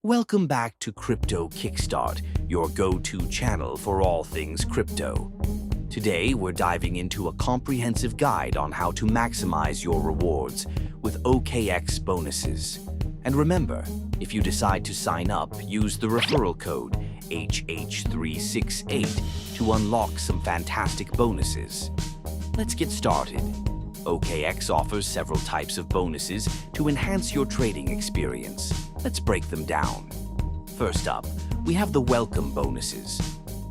Welcome back to Crypto Kickstart, your go-to channel for all things crypto. Today, we're diving into a comprehensive guide on how to maximize your rewards with OKX Bonuses. And remember, if you decide to sign up, use the referral code HH368 to unlock some fantastic bonuses. Let's get started. OKX offers several types of bonuses to enhance your trading experience. Let's break them down. First up, we have the welcome bonuses.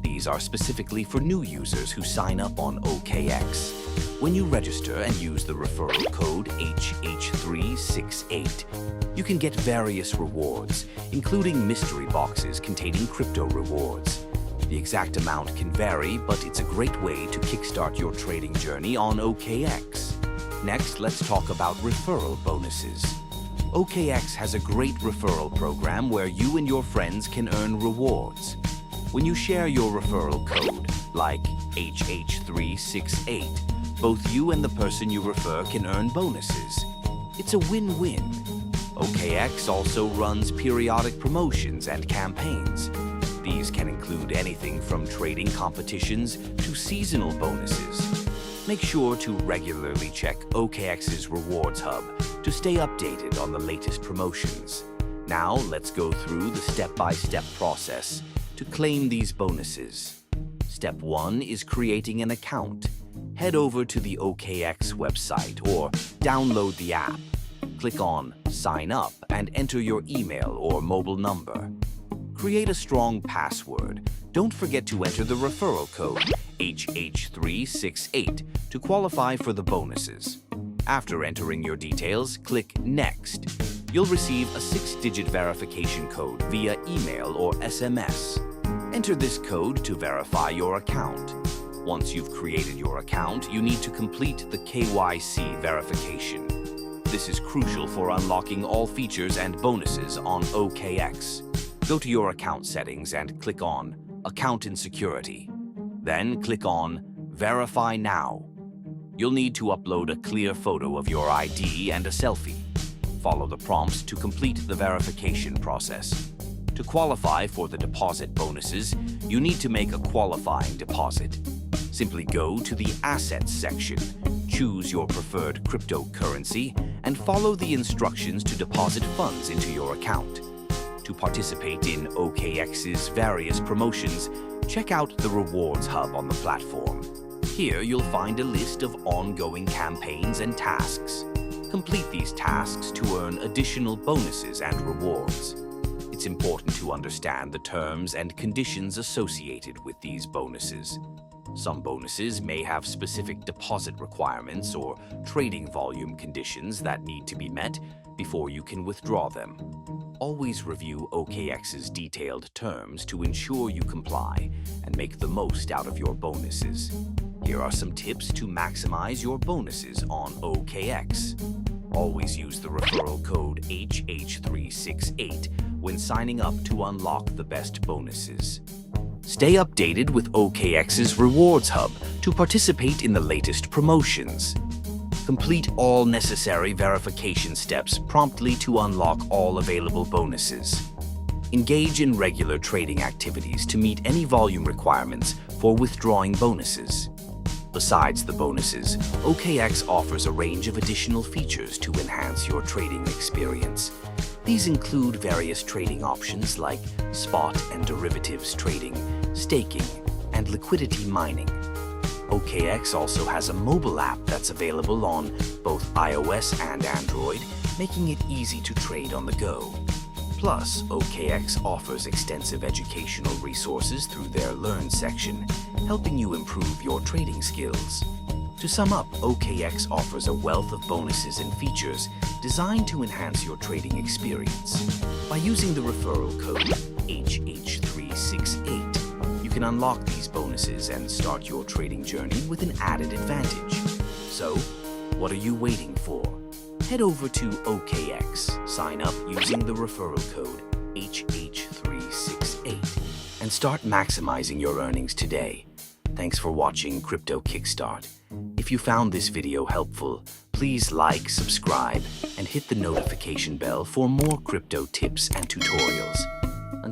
These are specifically for new users who sign up on OKX. When you register and use the referral code HH368, you can get various rewards, including mystery boxes containing crypto rewards. The exact amount can vary, but it's a great way to kickstart your trading journey on OKX. Next, let's talk about referral bonuses. OKX has a great referral program where you and your friends can earn rewards. When you share your referral code, like HH368, both you and the person you refer can earn bonuses. It's a win-win. OKX also runs periodic promotions and campaigns. These can include anything from trading competitions to seasonal bonuses. Make sure to regularly check OKX's Rewards Hub to stay updated on the latest promotions. Now, let's go through the step-by-step process to claim these bonuses. Step 1 is creating an account. Head over to the OKX website or download the app. Click on Sign Up and enter your email or mobile number. Create a strong password. Don't forget to enter the referral code HH368 to qualify for the bonuses. After entering your details, click Next. You'll receive a 6-digit verification code via email or SMS. Enter this code to verify your account. Once you've created your account, you need to complete the KYC Verification. This is crucial for unlocking all features and bonuses on OKX. Go to your account settings and click on Account and Security. Then click on Verify Now. You'll need to upload a clear photo of your ID and a selfie. Follow the prompts to complete the verification process. To qualify for the deposit bonuses, you need to make a qualifying deposit. Simply go to the Assets section, choose your preferred cryptocurrency, and follow the instructions to deposit funds into your account. To participate in OKX's various promotions, check out the Rewards Hub on the platform. Here you'll find a list of ongoing campaigns and tasks. Complete these tasks to earn additional bonuses and rewards. It's important to understand the terms and conditions associated with these bonuses. Some bonuses may have specific deposit requirements or trading volume conditions that need to be met before you can withdraw them. Always review OKX's detailed terms to ensure you comply and make the most out of your bonuses. Here are some tips to maximize your bonuses on OKX. Always use the referral code HH368 when signing up to unlock the best bonuses. Stay updated with OKX's Rewards Hub to participate in the latest promotions. Complete all necessary verification steps promptly to unlock all available bonuses. Engage in regular trading activities to meet any volume requirements for withdrawing bonuses. Besides the bonuses, OKX offers a range of additional features to enhance your trading experience. These include various trading options like spot and derivatives trading, staking, and liquidity mining. OKX also has a mobile app that's available on both iOS and Android, making it easy to trade on the go. Plus, OKX offers extensive educational resources through their Learn section, helping you improve your trading skills. To sum up, OKX offers a wealth of bonuses and features designed to enhance your trading experience. By using the referral code HH368, you can unlock these bonuses and start your trading journey with an added advantage. So, what are you waiting for? Head over to OKX, sign up using the referral code HH368, and start maximizing your earnings today. Thanks for watching Crypto Kickstart. If you found this video helpful, please like, subscribe, and hit the notification bell for more crypto tips and tutorials.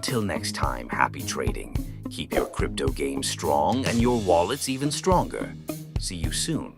Until next time, happy trading. Keep your crypto game strong and your wallets even stronger. See you soon.